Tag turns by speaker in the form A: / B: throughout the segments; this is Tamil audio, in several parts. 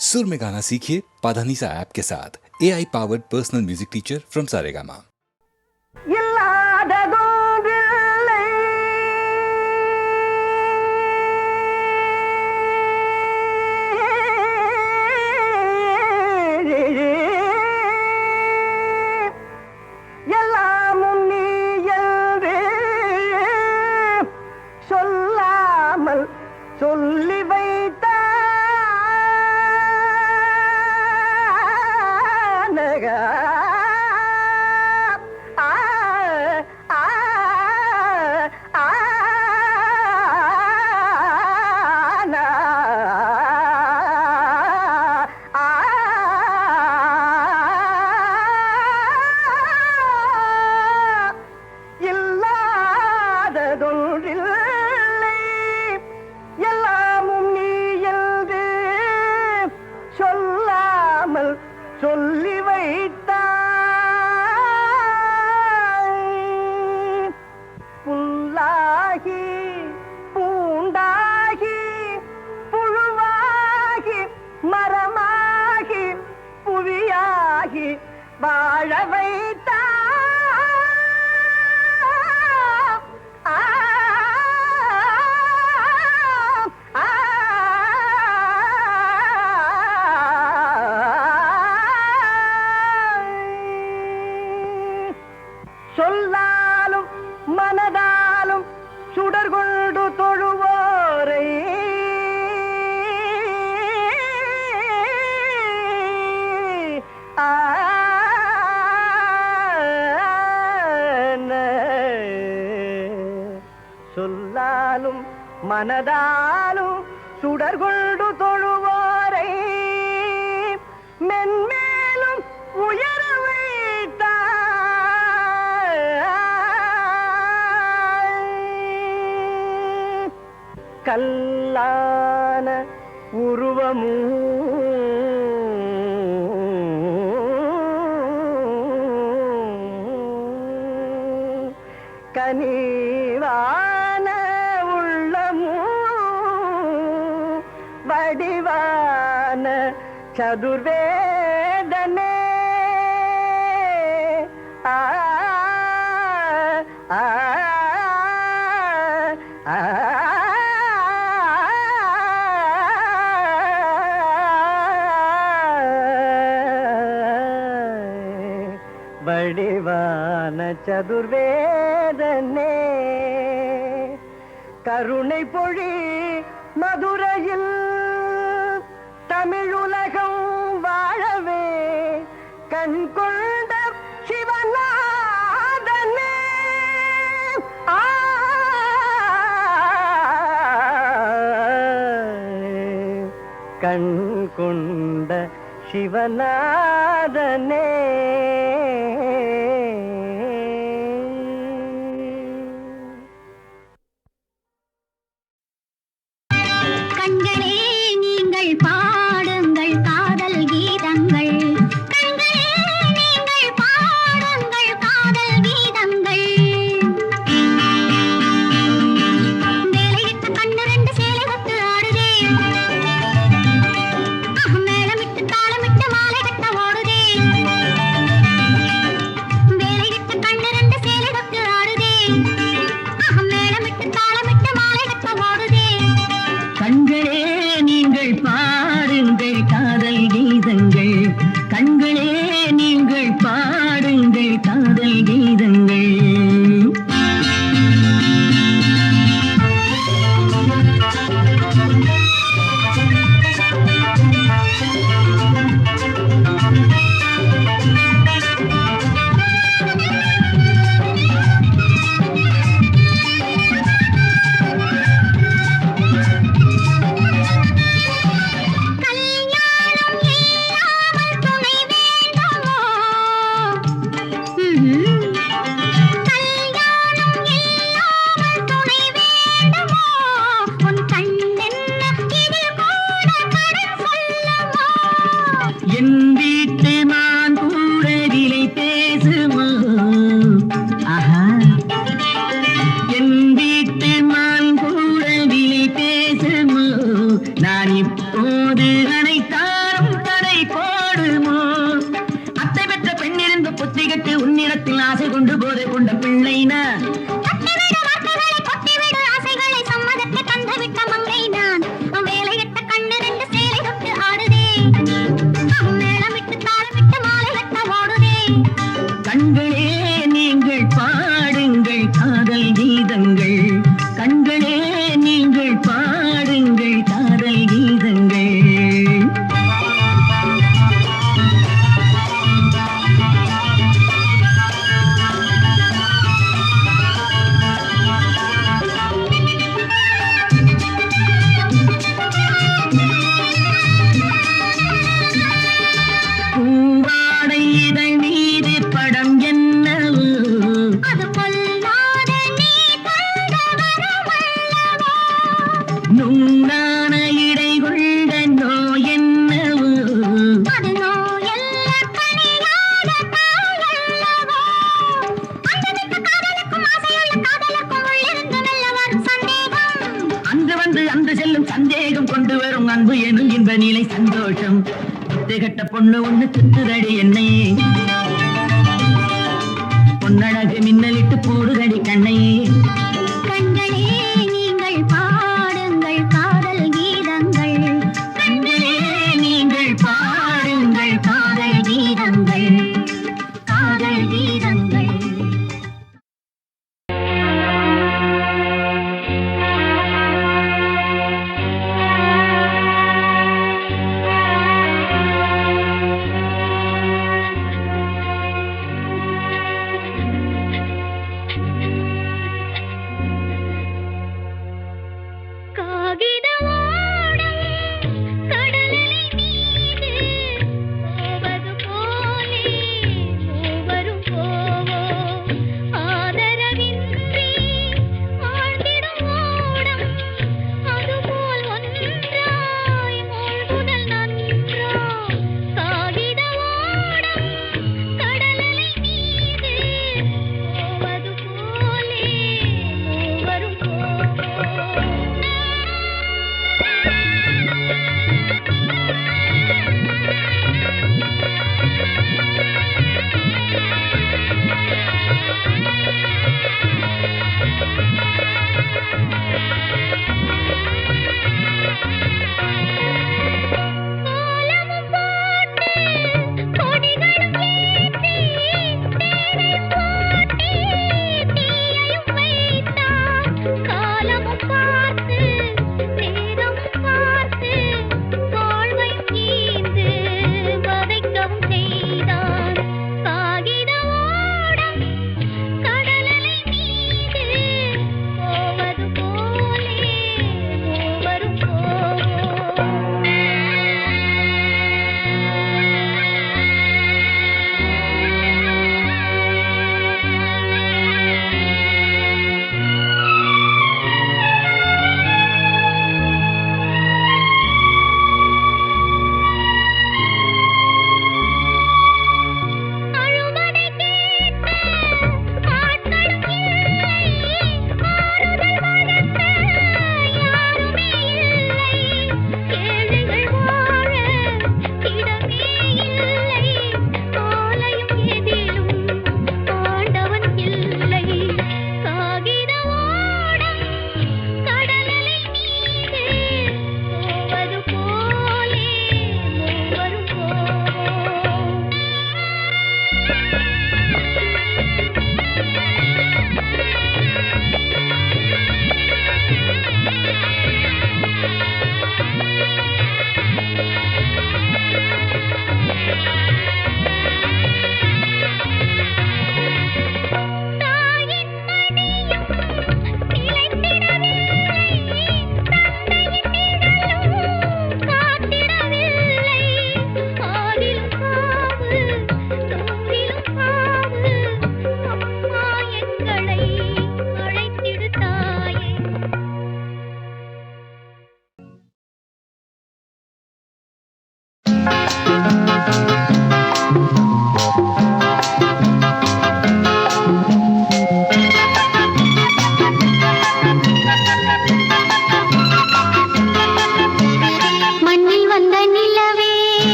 A: सुर में गाना सीखिए पाधानीसा ऐप के साथ AI powered personal music teacher from Saregama.
B: சொல்லி வைத்த சொல்லி வைத்தாய் புல்லாகி பூண்டாகி புழுவாகி மரமாகி புவியாகி வாழ வைத்தாய் சொல்லாலும் மனதாலும் சுடர் கொண்டு தொழுவோரை சொல்லாலும் மனதாலும் சுடர் கொண்டு தொழுவோரை மென்மேலும் உயர கல்லான உருவமும் கனிவான உள்ளமும் வடிவான சதுர்வேதனே ஆ ஆ ஆ வடிவான சதுர்வேதனே கருணை பொழி மதுரையில் தமிழுலகம் வாழவே கண் கொண்ட சிவநாதனே கண் கொண்ட சிவநாதனே
C: கண்களே நீங்கள் பாடுங்கள் காதல் கீதங்கள் கண்களே நீங்கள் பாடுங்கள் காதல் கீதங்கள் வேலையிட்ட கண்ணு ரெண்டு சேலை கட்டு ஆடுதே மேளமிட்டு தாளமிட்டு மாலை கட்ட ஓடுதே
D: நிலை சந்தோஷம் திகட்ட பொண்ணு ஒண்ணு சுத்துதடி என்னை பொன்னழகு மின்னலிட்டு போடுதடி கண்ணை
C: கண்களே நீங்கள் பாடுங்கள் காதல் கீதங்கள்
D: கண்களே நீங்கள் பாடுங்கள் காதல் கீதங்கள்
C: காதல் கீதங்கள்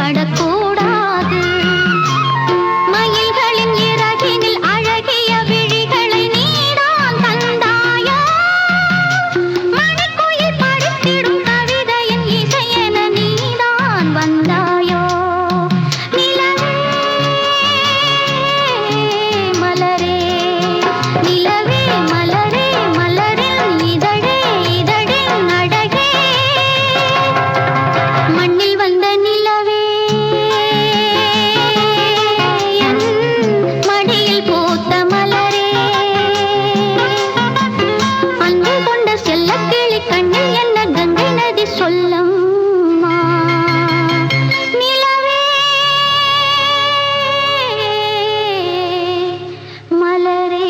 C: படக்கூடாது. மயில்களின் இறகினில் அழகிய விழிகளை நீதான் தந்தாயோ. மணிக்குயில் படித்திடும் கவிதையின் இசையென நீதான் வந்தாயோ. நிலவே மலரே நிலவே மலரே மலரின் இதழே இதழின் அழகே. மண்ணில் வந்த நிலவே என் மடியில் பூத்த மலரே. அன்பு கொண்ட செல்லக்கிளி கண்ணில் என்ன கங்கை நதி சொல்லம்மா. நிலவே மலரே.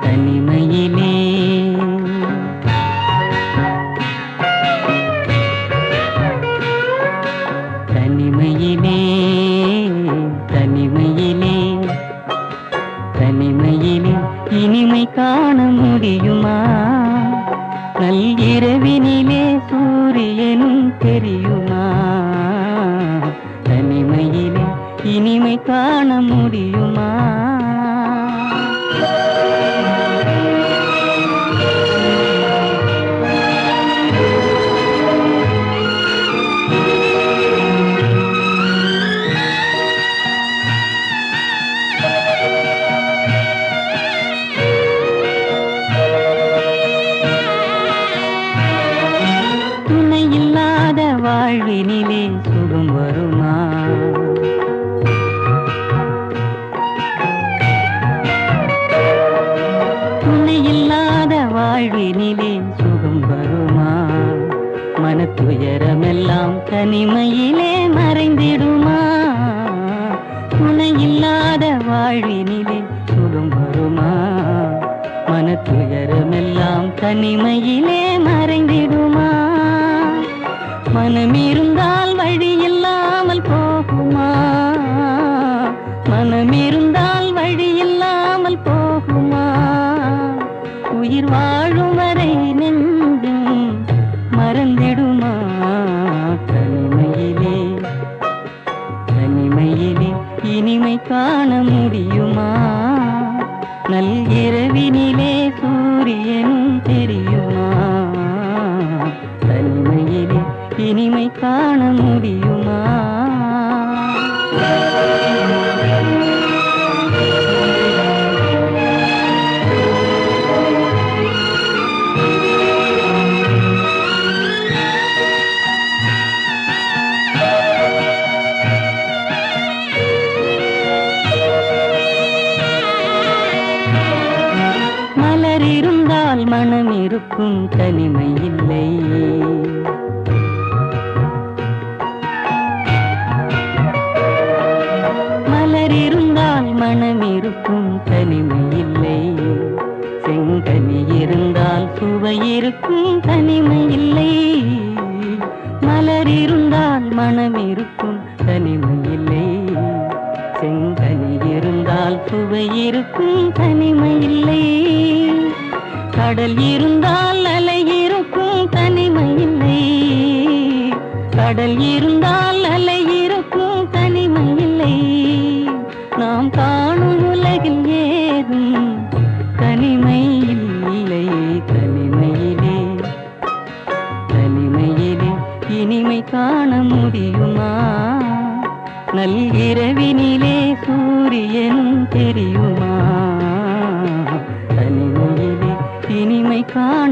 B: தனிமையிலே தனிமையிலே தனிமையிலே தனிமையிலே இனிமை காண முடியுமா? நல்கிரவினிலே சூரியனும் தெரியுமா? தனிமையிலே இனிமை காண முடியுமா? துணையில்லாத வாழ்வினிலே சுகம் வருமா? துணையில்லாத வாழ்வினிலே சுகம் வருமா? மனத்துயரமெல்லாம் தனிமையிலே மறைந்திடுமா? துணையில்லாத வாழ்வினிலே சுகம் வருமா? மனத்துயரமெல்லாம் தனிமையிலே மறைந்திடுமா? மனமிருந்தால் வழி இல்லாமல் போகுமா? மனமிருந்தால் வழி இல்லாமல் போகுமா? உயிர் வாழும் வரை நெஞ்சும் மறந்திடுமா? தனிமையிலே தனிமையிலே இனிமை காண முடியுமா? நல்கிரவினிலே சூரியனும் தெரியுமா? தனிமையிலே இனிமை காண முடியுமா? மலர் இருந்தால் மனம் இருக்கும், தனிமை இல்லை. மலர் இருந்தால் மனம் இருக்கும், தனிமை இல்லை. செங்கனி இருந்தால் சுவை இருக்கும், தனிமை இல்லை. மலர் இருந்தால் மனம் இருக்கும், தனிமை இல்லை. செங்கனி இருந்தால் சுவை இருக்கும், தனிமை இல்லை. கடல் இருந்தால் அலை இருக்கும், தனிமை இல்லை. கடல் இருந்தால் அலை இருக்கும், தனிமை இல்லை. நாம் காணும் உலகில் ஏதும் தனிமை இல்லை. தனிமையிலே தனிமையிலே இனிமை காண முடியுமா? நல்கிரவினிலே சூரியன் தெரியுமா தனிமையிலே இனிமை காண